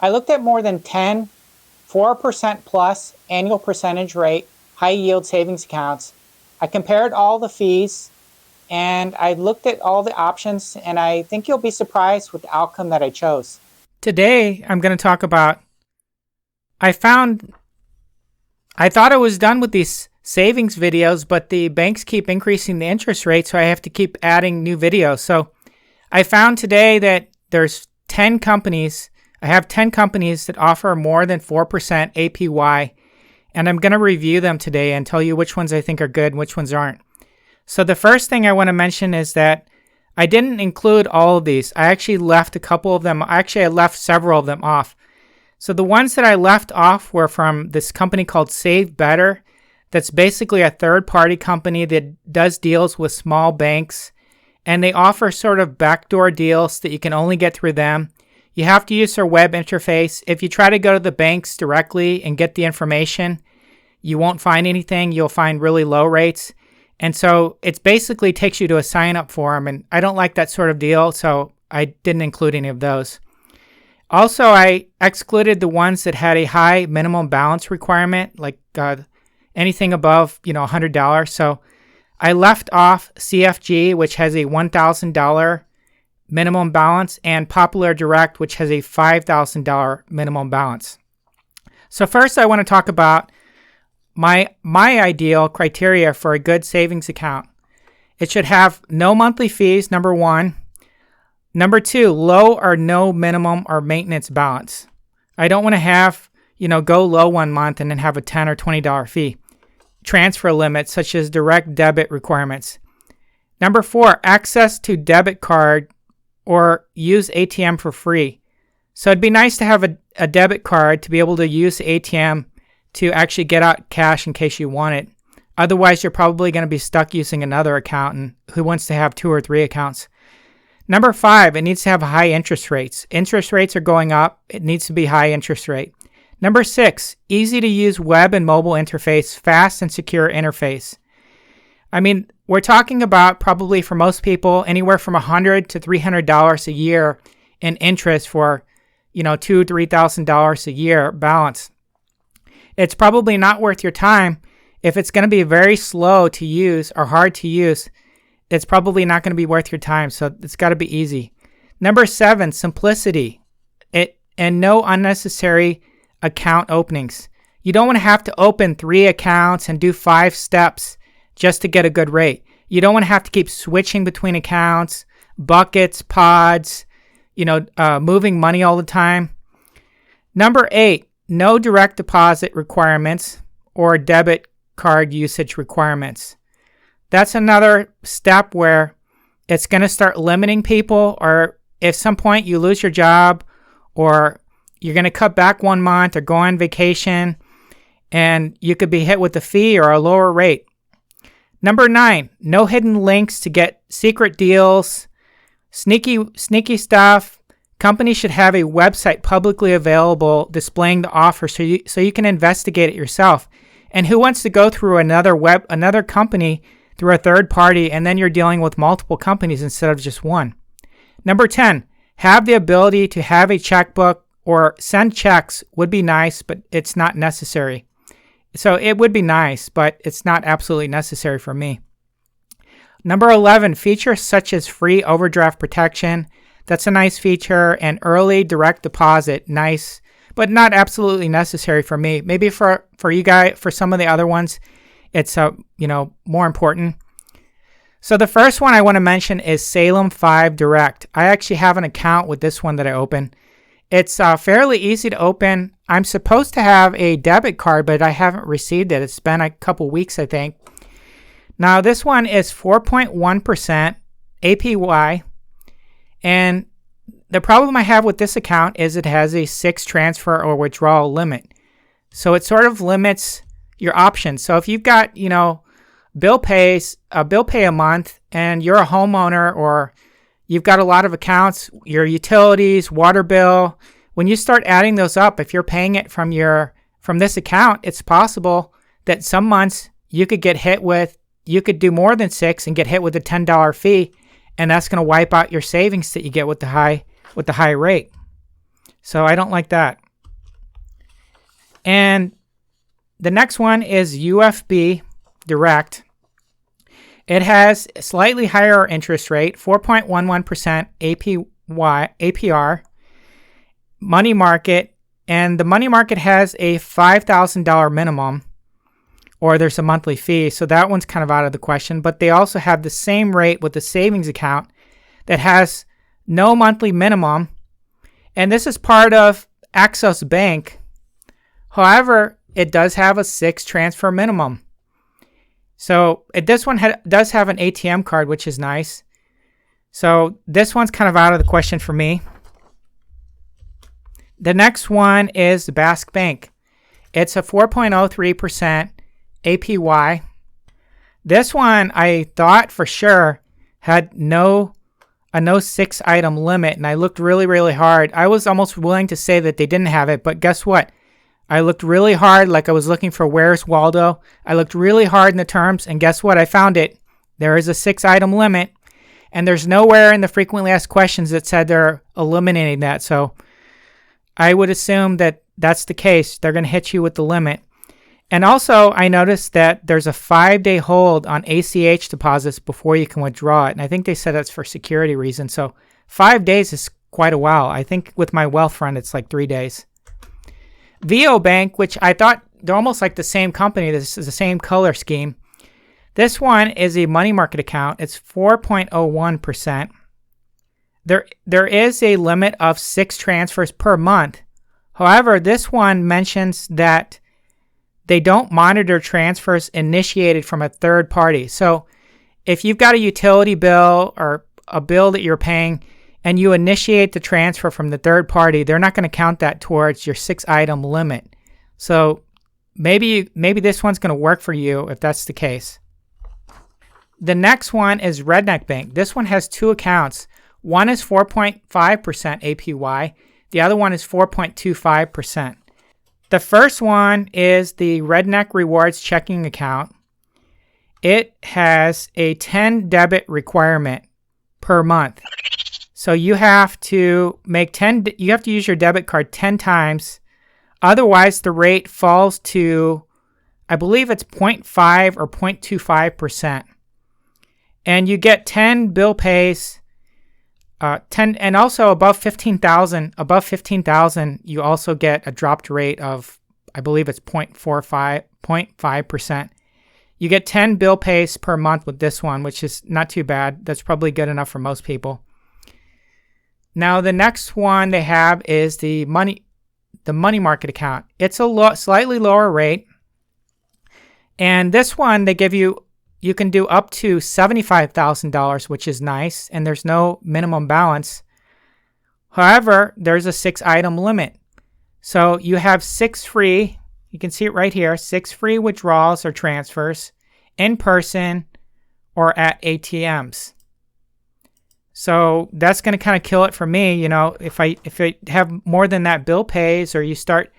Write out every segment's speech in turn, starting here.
I looked at more than 10 4% plus annual percentage rate high yield savings accounts. I compared all the fees and I looked at all the options, and I think you'll be surprised with the outcome that I chose. Today, I'm going to talk about, I thought I was done with these savings videos, but the banks keep increasing the interest rate, so I have to keep adding new videos. So I found today that there's 10 companies. I have 10 companies that offer more than 4% APY, and I'm going to review them today and tell you which ones I think are good and which ones aren't. So the first thing I want to mention is that I didn't include all of these. I actually left a couple of them. I left several of them off. So the ones that I left off were from this company called Save Better. That's basically a third-party company that does deals with small banks, and they offer sort of backdoor deals that you can only get through them. You have to use their web interface. If you try to go to the banks directly and get the information, you won't find anything. You'll find really low rates. And so it basically takes you to a sign-up form, and I don't like that sort of deal, so I didn't include any of those. Also, I excluded the ones that had a high minimum balance requirement, like anything above, $100. So I left off CFG, which has a $1,000 minimum balance, and Popular Direct, which has a $5,000 minimum balance. So first, I want to talk about my ideal criteria for a good savings account. It should have no monthly fees, number one. Number two, low or no minimum or maintenance balance. I don't want to have, go low one month and then have a $10 or $20 fee. Transfer limits, such as direct debit requirements. Number four, access to debit card or use ATM for free. So it'd be nice to have a debit card to be able to use the ATM to actually get out cash in case you want it. Otherwise, you're probably going to be stuck using another account, and who wants to have 2 or 3 accounts? Number five, it needs to have high interest rates. Interest rates are going up. It needs to be high interest rate. Number six, easy to use web and mobile interface, fast and secure interface. I mean, we're talking about probably for most people anywhere from $100 to $300 a year in interest for, $2,000 to $3,000 a year balance. It's probably not worth your time. If it's going to be very slow to use or hard to use, it's probably not going to be worth your time. So it's got to be easy. Number seven, simplicity. And no unnecessary account openings. You don't want to have to open 3 accounts and do 5 steps just to get a good rate. You don't want to have to keep switching between accounts, buckets, pods, moving money all the time. Number 8, no direct deposit requirements or debit card usage requirements. That's another step where it's going to start limiting people, or if some point you lose your job or you're going to cut back 1 month or go on vacation, and you could be hit with a fee or a lower rate. Number 9, no hidden links to get secret deals, sneaky stuff. Companies should have a website publicly available displaying the offer so you can investigate it yourself. And who wants to go through another company through a third party, and then you're dealing with multiple companies instead of just one? Number 10, have the ability to have a checkbook or send checks would be nice, but it's not necessary. So it would be nice, but it's not absolutely necessary for me. Number 11, features such as free overdraft protection. That's a nice feature. And early direct deposit, nice, but not absolutely necessary for me. Maybe for you guys, for some of the other ones, it's more important. So the first one I want to mention is Salemfivedirect. I actually have an account with this one that I opened. It's fairly easy to open. I'm supposed to have a debit card, but I haven't received it. It's been a couple weeks, I think. Now, this one is 4.1% APY. And the problem I have with this account is it has a 6 transfer or withdrawal limit. So it sort of limits your options. So if you've got, bill pay a month, and you're a homeowner, or you've got a lot of accounts, your utilities, water bill, when you start adding those up, if you're paying it from this account, it's possible that some months you could do more than 6 and get hit with a $10 fee, and that's going to wipe out your savings that you get with the high rate. So I don't like that. And the next one is UFB Direct. It has a slightly higher interest rate, 4.11% APR, money market, and the money market has a $5,000 minimum, or there's a monthly fee, so that one's kind of out of the question. But they also have the same rate with the savings account that has no monthly minimum, and this is part of Axos Bank. However, it does have a 6 transfer minimum. So this one does have an ATM card, which is nice. So this one's kind of out of the question for me. The next one is the Bask Bank. It's a 4.03% APY. This one I thought for sure had a no 6-item limit, and I looked really hard. I was almost willing to say that they didn't have it, but guess what? I looked really hard, like I was looking for Where's Waldo. I looked really hard in the terms, and guess what? I found it. There is a 6-item limit, and there's nowhere in the frequently asked questions that said they're eliminating that. So I would assume that that's the case. They're going to hit you with the limit. And also, I noticed that there's a 5-day hold on ACH deposits before you can withdraw it. And I think they said that's for security reasons. So 5 days is quite a while. I think with my wealth fund, it's like 3 days. Vio Bank, which I thought they're almost like the same company. This is the same color scheme. This one is a money market account. It's 4.01%. There is a limit of 6 transfers per month. However, this one mentions that they don't monitor transfers initiated from a third party. So if you've got a utility bill or a bill that you're paying and you initiate the transfer from the third party, they're not going to count that towards your 6-item limit. So maybe this one's going to work for you if that's the case. The next one is Redneck Bank. This one has 2 accounts. One is 4.5% APY. The other one is 4.25%. The first one is the Redneck Rewards checking account. It has a 10 debit requirement per month. So you have to use your debit card 10 times. Otherwise, the rate falls to, I believe it's 0.5 or 0.25%. And you get 10 bill pays, 10, and also above 15,000, you also get a dropped rate of, I believe it's 0.5%. You get 10 bill pays per month with this one, which is not too bad. That's probably good enough for most people. Now, the next one they have is the money market account. It's a slightly lower rate. And this one, they give you can do up to $75,000, which is nice. And there's no minimum balance. However, there's a 6-item limit. So you have 6 free, you can see it right here, 6 free withdrawals or transfers in person or at ATMs. So that's going to kind of kill it for me. You know, if I have more than that bill pays, or you start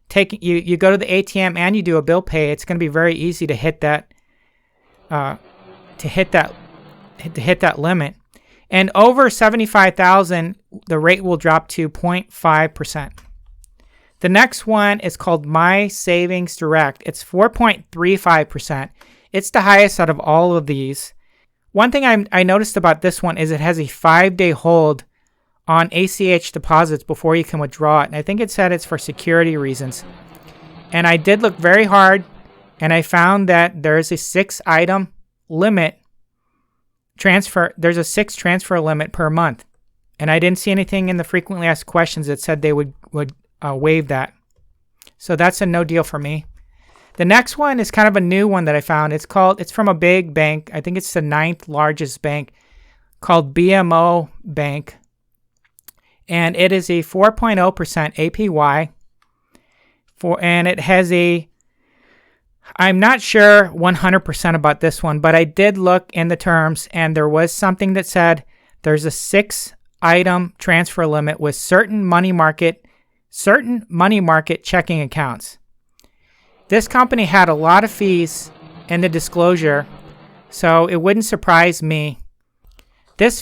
taking, you go to the ATM and you do a bill pay, it's going to be very easy to hit that, limit. And over 75,000, the rate will drop to 0.5%. The next one is called mysavingsdirect. It's 4.35%. It's the highest out of all of these. One thing I noticed about this one is it has a 5-day hold on ACH deposits before you can withdraw it. And I think it said it's for security reasons. And I did look very hard, and I found that there's a 6-item limit transfer. There's a 6 transfer limit per month. And I didn't see anything in the frequently asked questions that said they would waive that. So that's a no deal for me. The next one is kind of a new one that I found. It's from a big bank. I think it's the 9th largest bank, called BMO Bank. And it is a 4.0% APY. And it has I'm not sure 100% about this one, but I did look in the terms, and there was something that said there's a 6-item transfer limit with certain money market checking accounts. This company had a lot of fees in the disclosure, so it wouldn't surprise me. This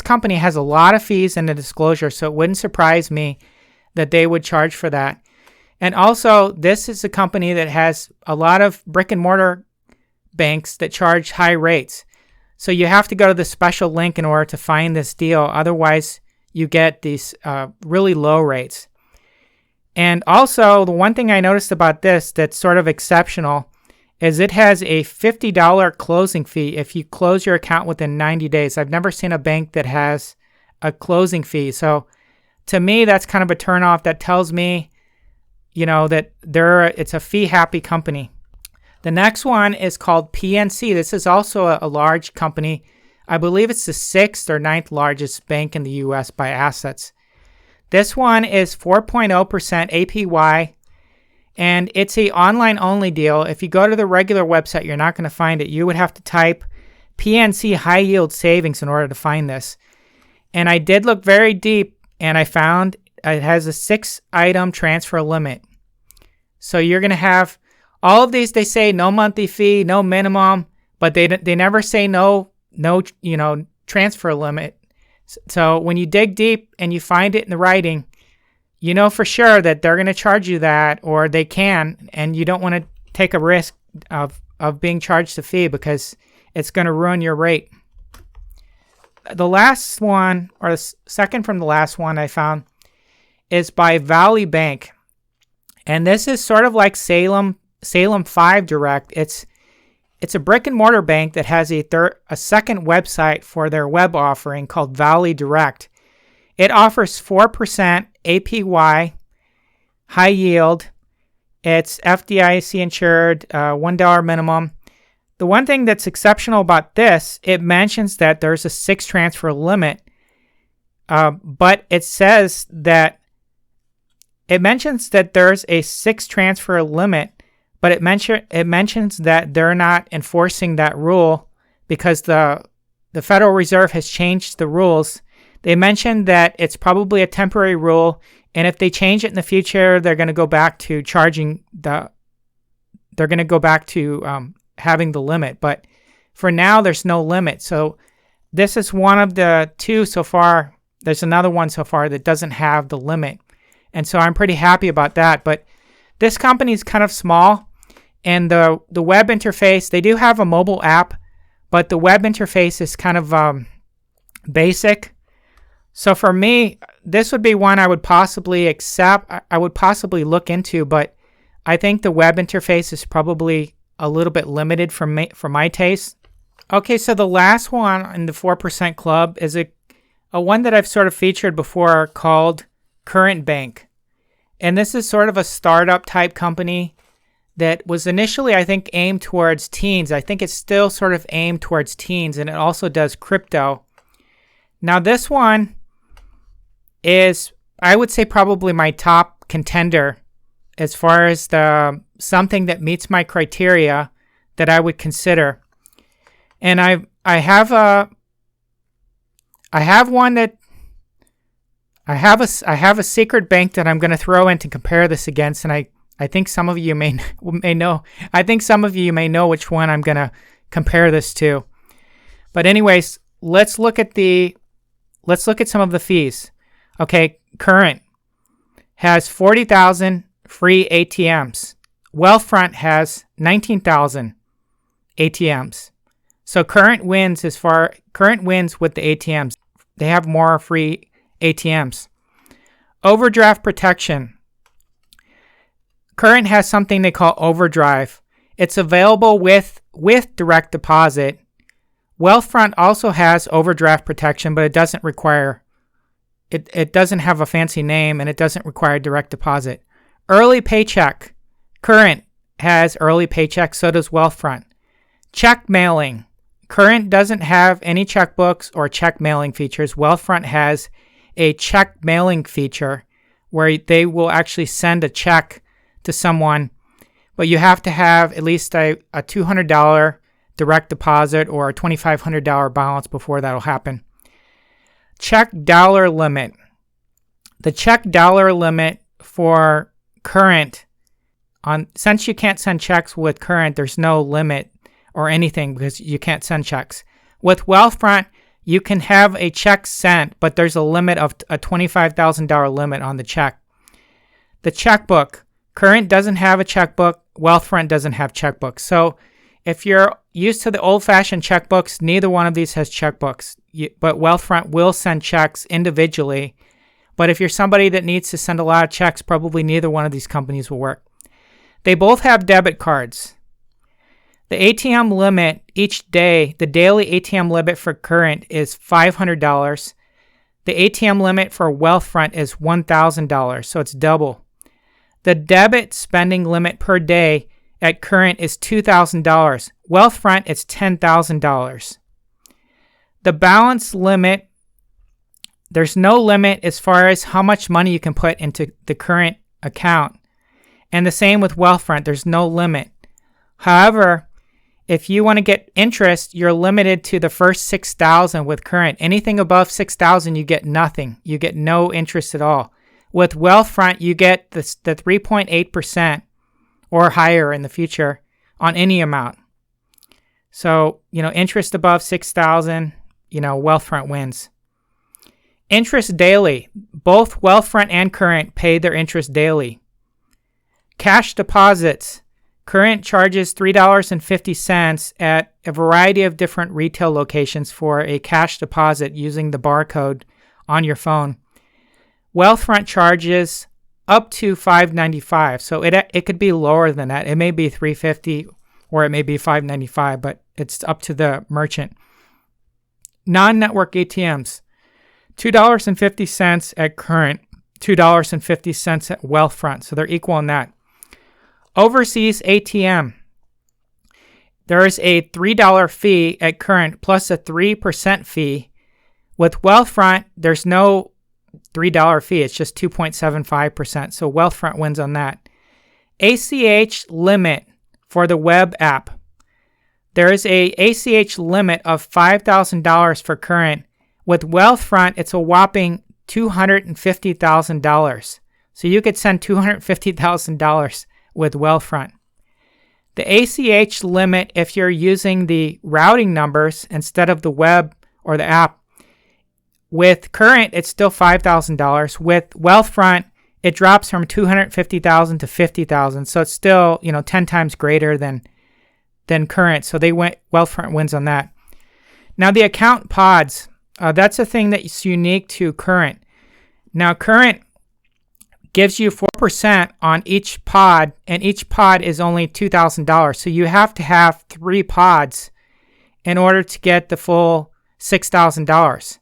company has a lot of fees in the disclosure, so it wouldn't surprise me that they would charge for that. And also, this is a company that has a lot of brick and mortar banks that charge high rates. So you have to go to the special link in order to find this deal. Otherwise, you get these really low rates. And also, the one thing I noticed about this that's sort of exceptional is it has a $50 closing fee if you close your account within 90 days. I've never seen a bank that has a closing fee. So to me, that's kind of a turnoff. That tells me, that it's a fee-happy company. The next one is called PNC. This is also a large company. I believe it's the 6th or 9th largest bank in the U.S. by assets. This one is 4.0% APY, and it's an online-only deal. If you go to the regular website, you're not going to find it. You would have to type PNC High Yield Savings in order to find this. And I did look very deep, and I found it has a 6-item transfer limit. So you're going to have all of these. They say no monthly fee, no minimum, but they never say no transfer limit. So when you dig deep and you find it in the writing, you know for sure that they're going to charge you that, or they can, and you don't want to take a risk of being charged a fee because it's going to ruin your rate. The last one, or the second from the last one I found, is by Valley Bank. And this is sort of like Salemfivedirect. It's a brick and mortar bank that has a second website for their web offering called ValleyDirect. It offers 4% APY, high yield. It's FDIC insured, $1 minimum. The one thing that's exceptional about this, it mentions that there's a 6 transfer limit, but it says that mentions that there's a 6 transfer limit, but it mentions that they're not enforcing that rule because the Federal Reserve has changed the rules. They mentioned that it's probably a temporary rule, and if they change it in the future, they're going to go back to having the limit. But for now, there's no limit. So this is one of the 2 so far. There's another one so far that doesn't have the limit. And so I'm pretty happy about that. But this company is kind of small, and the web interface, they do have a mobile app, but the web interface is kind of basic. So for me, this would be one I would possibly accept. I would possibly look into, but I think the web interface is probably a little bit limited for my taste. Okay, so the last one in the 4% club is a one that I've sort of featured before called Current Bank. And this is sort of a startup type company that was initially, I think, aimed towards teens. I think it's still sort of aimed towards teens, and it also does crypto. Now this one is, I would say, probably my top contender as far as something that meets my criteria that I would consider. And I have a secret bank that I'm going to throw in to compare this against, and I think some of you may know. I think some of you may know which one I'm going to compare this to. But anyways, let's look at some of the fees. Okay, Current has 40,000 free ATMs. Wealthfront has 19,000 ATMs. So Current wins with the ATMs. They have more free ATMs. Overdraft protection. Current has something they call Overdrive. It's available with direct deposit. Wealthfront also has overdraft protection, but it doesn't require it doesn't have a fancy name, and it doesn't require direct deposit. Early paycheck. Current has early paycheck, so does Wealthfront. Check mailing. Current doesn't have any checkbooks or check mailing features. Wealthfront has a check mailing feature where they will actually send a check to someone, but you have to have at least a $200 direct deposit or a $2,500 balance before that'll happen. Check dollar limit. The check dollar limit for Current, since you can't send checks with Current, there's no limit or anything because you can't send checks. With Wealthfront, you can have a check sent, but there's a limit of a $25,000 limit on the check. The checkbook. Current doesn't have a checkbook. Wealthfront doesn't have checkbooks. So if you're used to the old-fashioned checkbooks, neither one of these has checkbooks. But Wealthfront will send checks individually. But if you're somebody that needs to send a lot of checks, probably neither one of these companies will work. They both have debit cards. The ATM limit each day, the daily ATM limit for Current is $500. The ATM limit for Wealthfront is $1,000, so it's double. The debit spending limit per day at Current is $2,000. Wealthfront, it's $10,000. The balance limit, there's no limit as far as how much money you can put into the Current account. And the same with Wealthfront, there's no limit. However, if you want to get interest, you're limited to the first $6,000 with Current. Anything above $6,000, you get nothing. You get no interest at all. With Wealthfront, you get the 3.8% or higher in the future on any amount. So, interest above $6,000, Wealthfront wins. Interest daily. Both Wealthfront and Current pay their interest daily. Cash deposits. Current charges $3.50 at a variety of different retail locations for a cash deposit using the barcode on your phone. Wealthfront charges up to $5.95, so it could be lower than that. It may be $3.50 or it may be $5.95, but it's up to the merchant. Non-network ATMs, $2.50 at Current, $2.50 at Wealthfront, so they're equal in that. Overseas ATM, there is a $3 fee at Current plus a 3% fee. With Wealthfront, there's no $3 fee. It's just 2.75%. So Wealthfront wins on that. ACH limit for the web app. There is a ACH limit of $5,000 for Current. With Wealthfront, it's a whopping $250,000. So you could send $250,000 with Wealthfront. The ACH limit, if you're using the routing numbers instead of the web or the app, with Current, it's still $5,000. With Wealthfront, it drops from $250,000 to $50,000. So it's still, 10 times greater than Current. So Wealthfront wins on that. Now the account pods, that's a thing that's unique to Current. Now Current gives you 4% on each pod, and each pod is only $2,000. So you have to have 3 pods in order to get the full $6,000.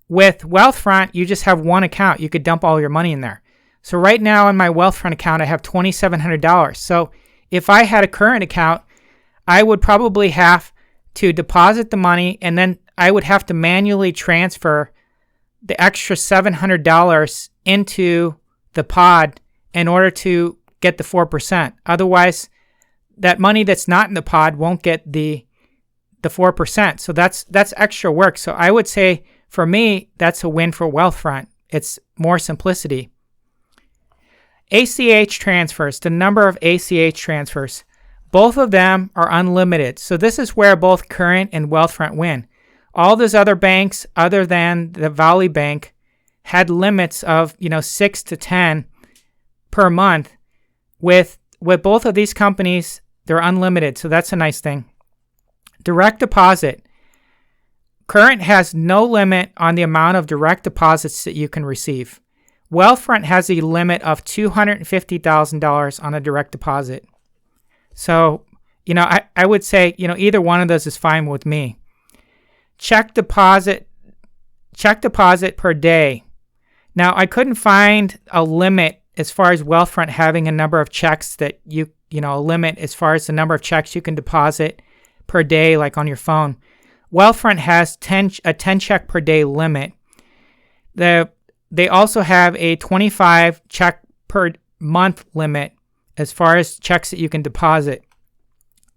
With Wealthfront, you just have one account. You could dump all your money in there. So right now in my Wealthfront account, I have $2,700. So if I had a Current account, I would probably have to deposit the money, and then I would have to manually transfer the extra $700 into the pod in order to get the 4%. Otherwise, that money that's not in the pod won't get the 4%. So that's extra work. So I would say for me, that's a win for Wealthfront. It's more simplicity. ACH transfers, the number of ACH transfers, both of them are unlimited. So this is where both Current and Wealthfront win. All those other banks, other than the Valley Bank, had limits of 6 to 10 per month. With both of these companies, they're unlimited, so that's a nice thing. Direct deposit. Current has no limit on the amount of direct deposits that you can receive. Wealthfront has a limit of $250,000 on a direct deposit. So, I would say, either one of those is fine with me. Check deposit per day. Now, I couldn't find a limit as far as Wealthfront having a number of checks that a limit as far as the number of checks you can deposit per day, like on your phone. Wealthfront has a 10 check per day limit. They also have a 25 check per month limit as far as checks that you can deposit.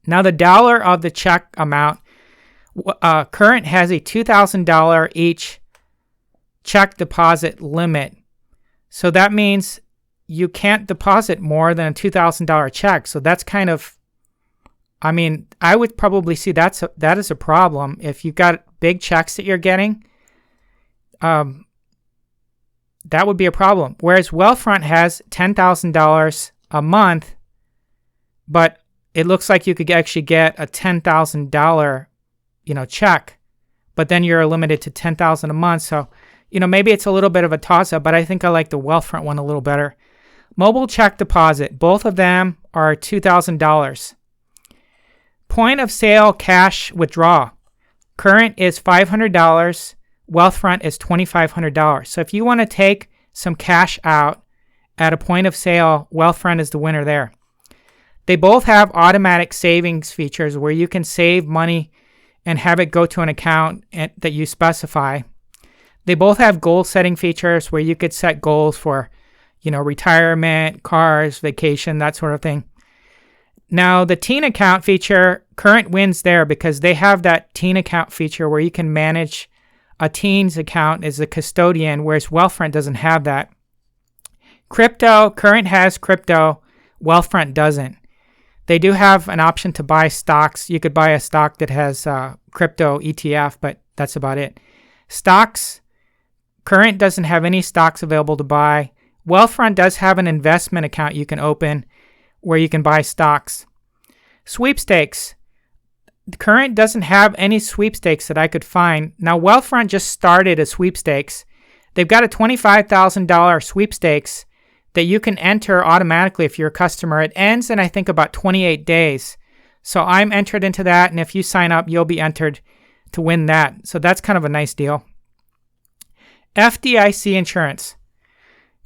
Now, the dollar of the check amount, Current has a $2,000 each check deposit limit. So that means you can't deposit more than a $2,000 check. So that's kind of, I would probably see that is a problem. If you've got big checks that you're getting, that would be a problem. Whereas Wealthfront has $10,000 a month, but it looks like you could actually get a $10,000, check, but then you're limited to $10,000 a month. So, maybe it's a little bit of a toss-up, but I think I like the Wealthfront one a little better. Mobile check deposit, both of them are $2,000. Point of sale cash withdrawal, current is $500. Wealthfront is $2,500. So if you want to take some cash out at a point of sale, Wealthfront is the winner there. They both have automatic savings features where you can save money and have it go to an account that you specify. They both have goal setting features where you could set goals for, retirement, cars, vacation, that sort of thing. Now, the teen account feature, Current wins there because they have that teen account feature where you can manage a teen's account as a custodian, whereas Wealthfront doesn't have that. Crypto, Current has crypto, Wealthfront doesn't. They do have an option to buy stocks. You could buy a stock that has crypto ETF, but that's about it. Stocks, Current doesn't have any stocks available to buy. Wealthfront does have an investment account you can open where you can buy stocks. Sweepstakes, Current doesn't have any sweepstakes that I could find. Now, Wealthfront just started a sweepstakes. They've got a $25,000 sweepstakes that you can enter automatically if you're a customer. It ends in, I think, about 28 days. So I'm entered into that, and if you sign up, you'll be entered to win that. So that's kind of a nice deal. FDIC insurance.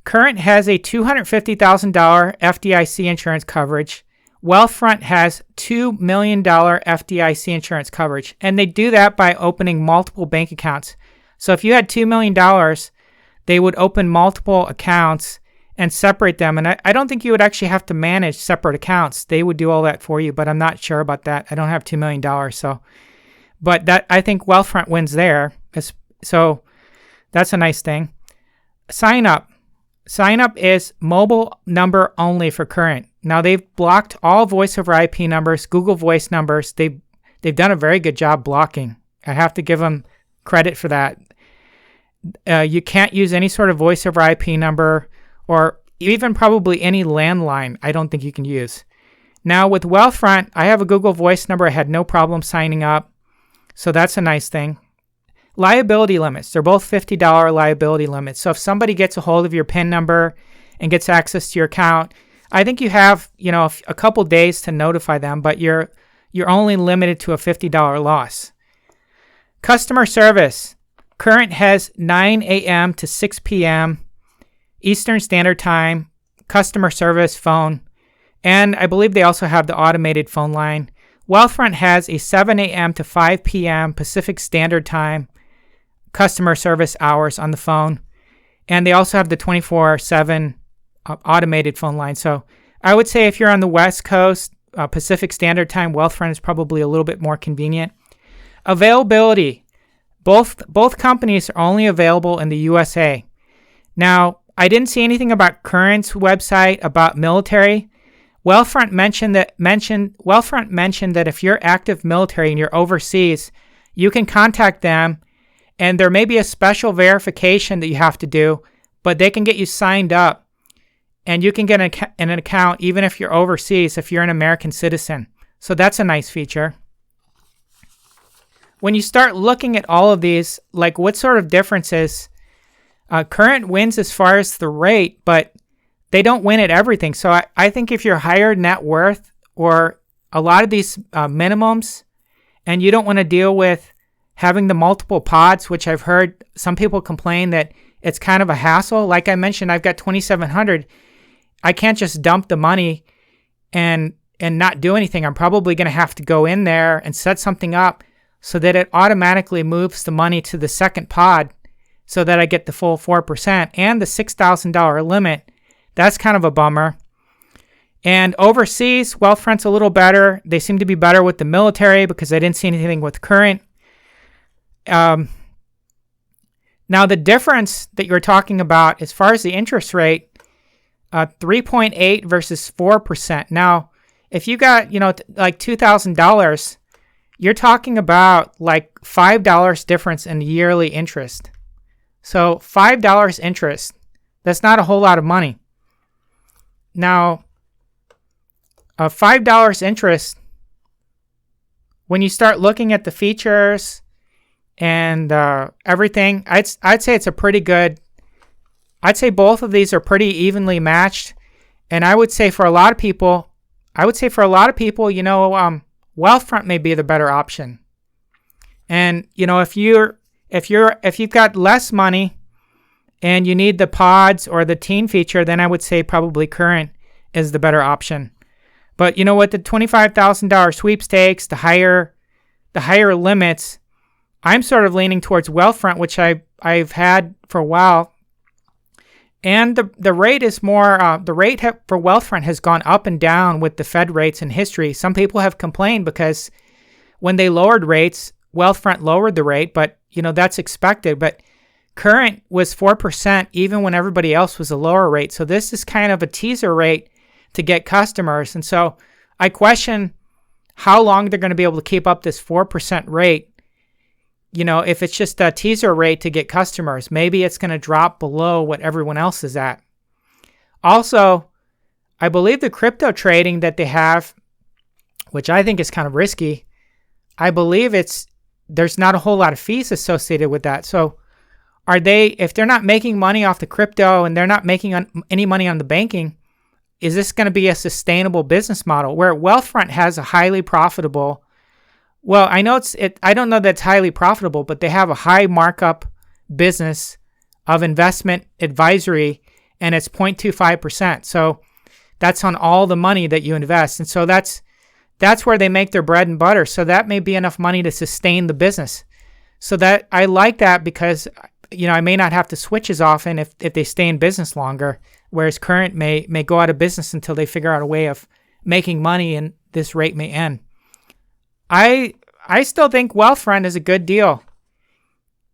Current has a $250,000 FDIC insurance coverage. Wealthfront has $2 million FDIC insurance coverage, and they do that by opening multiple bank accounts. So if you had $2 million, they would open multiple accounts and separate them. And I don't think you would actually have to manage separate accounts. They would do all that for you, but I'm not sure about that. I don't have $2 million, but that I think Wealthfront wins there. So that's a nice thing. Sign up. Sign up is mobile number only for Current. Now they've blocked all voice over IP numbers, Google Voice numbers. They've done a very good job blocking. I have to give them credit for that. You can't use any sort of voice over IP number or even probably any landline. I don't think you can use. Now with Wealthfront, I have a Google Voice number. I had no problem signing up. So that's a nice thing. Liability limits. They're both $50 liability limits. So if somebody gets a hold of your PIN number and gets access to your account, I think you have, a couple days to notify them, but you're only limited to a $50 loss. Customer service. Current has 9 a.m. to 6 p.m. Eastern Standard Time, customer service phone, and I believe they also have the automated phone line. Wealthfront has a 7 a.m. to 5 p.m. Pacific Standard Time customer service hours on the phone, and they also have the 24/7 automated phone line. So I would say if you're on the West Coast, Pacific Standard Time, Wealthfront is probably a little bit more convenient. Availability. Both companies are only available in the USA. Now, I didn't see anything about Current's website about military. Wealthfront mentioned that if you're active military and you're overseas, you can contact them, and there may be a special verification that you have to do, but they can get you signed up, and you can get an account even if you're overseas, if you're an American citizen. So that's a nice feature. When you start looking at all of these, like what sort of differences, Current wins as far as the rate, but they don't win at everything. So I think if you're higher net worth or a lot of these minimums, and you don't want to deal with having the multiple pods, which I've heard some people complain that it's kind of a hassle. Like I mentioned, I've got $2,700. I can't just dump the money and not do anything. I'm probably going to have to go in there and set something up so that it automatically moves the money to the second pod so that I get the full 4% and the $6,000 limit. That's kind of a bummer. And overseas, Wealthfront's a little better. They seem to be better with the military because I didn't see anything with Current. Now, the difference that you're talking about as far as the interest rate, 3.8 versus 4%. Now, if you got, like $2,000, you're talking about like $5 difference in yearly interest. So $5 interest That's not a whole lot of money. Now, a $5 interest, when you start looking at the features and everything, I'd say it's a pretty good. I'd say both of these are pretty evenly matched, and I would say for a lot of people, Wealthfront may be the better option. And if you've got less money and you need the pods or the teen feature, then I would say probably Current is the better option. But with the $25,000 sweepstakes, the higher limits, I'm sort of leaning towards Wealthfront, which I've had for a while. And the rate is more, for Wealthfront has gone up and down with the Fed rates in history. Some people have complained because when they lowered rates, Wealthfront lowered the rate, but that's expected. But Current was 4% even when everybody else was a lower rate. So this is kind of a teaser rate to get customers. And so I question how long they're going to be able to keep up this 4% rate. If it's just a teaser rate to get customers, maybe it's going to drop below what everyone else is at. Also, I believe the crypto trading that they have, which I think is kind of risky, I believe there's not a whole lot of fees associated with that. So if they're not making money off the crypto and they're not making any money on the banking, is this going to be a sustainable business model where Wealthfront has a highly profitable, well, I don't know that's highly profitable, but they have a high markup business of investment advisory, and it's 0.25%. So that's on all the money that you invest. And so that's where they make their bread and butter. So that may be enough money to sustain the business. So that I like that because, I may not have to switch as often if they stay in business longer, whereas Current may go out of business until they figure out a way of making money and this rate may end. I still think Wealthfront is a good deal.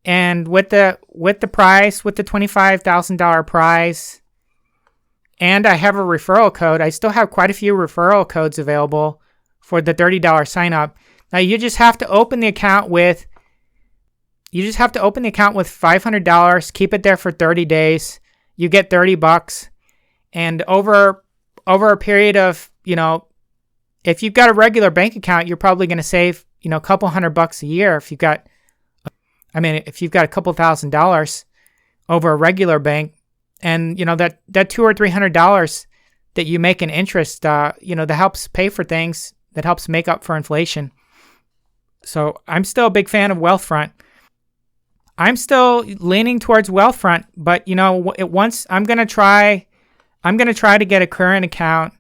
And with the price, with the $25,000 prize, and I have a referral code, I still have quite a few referral codes available for the $30 sign up. Now you just have to open the account with $500, keep it there for 30 days. You get $30, and over a period of, if you've got a regular bank account, you're probably going to save, a couple $100 a year. If you've got a couple $1,000 over a regular bank, and that $200 or $300 that you make in interest, that helps pay for things, that helps make up for inflation. So I'm still a big fan of Wealthfront. I'm still leaning towards Wealthfront, but I'm gonna try to get a Current account,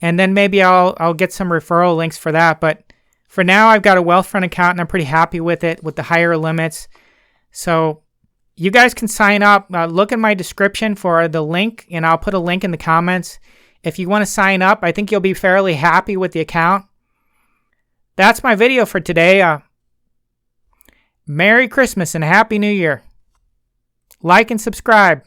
and then maybe I'll get some referral links for that. But for now, I've got a Wealthfront account, and I'm pretty happy with it with the higher limits. So you guys can sign up. Look in my description for the link, and I'll put a link in the comments. If you want to sign up, I think you'll be fairly happy with the account. That's my video for today. Merry Christmas and Happy New Year. Like and subscribe.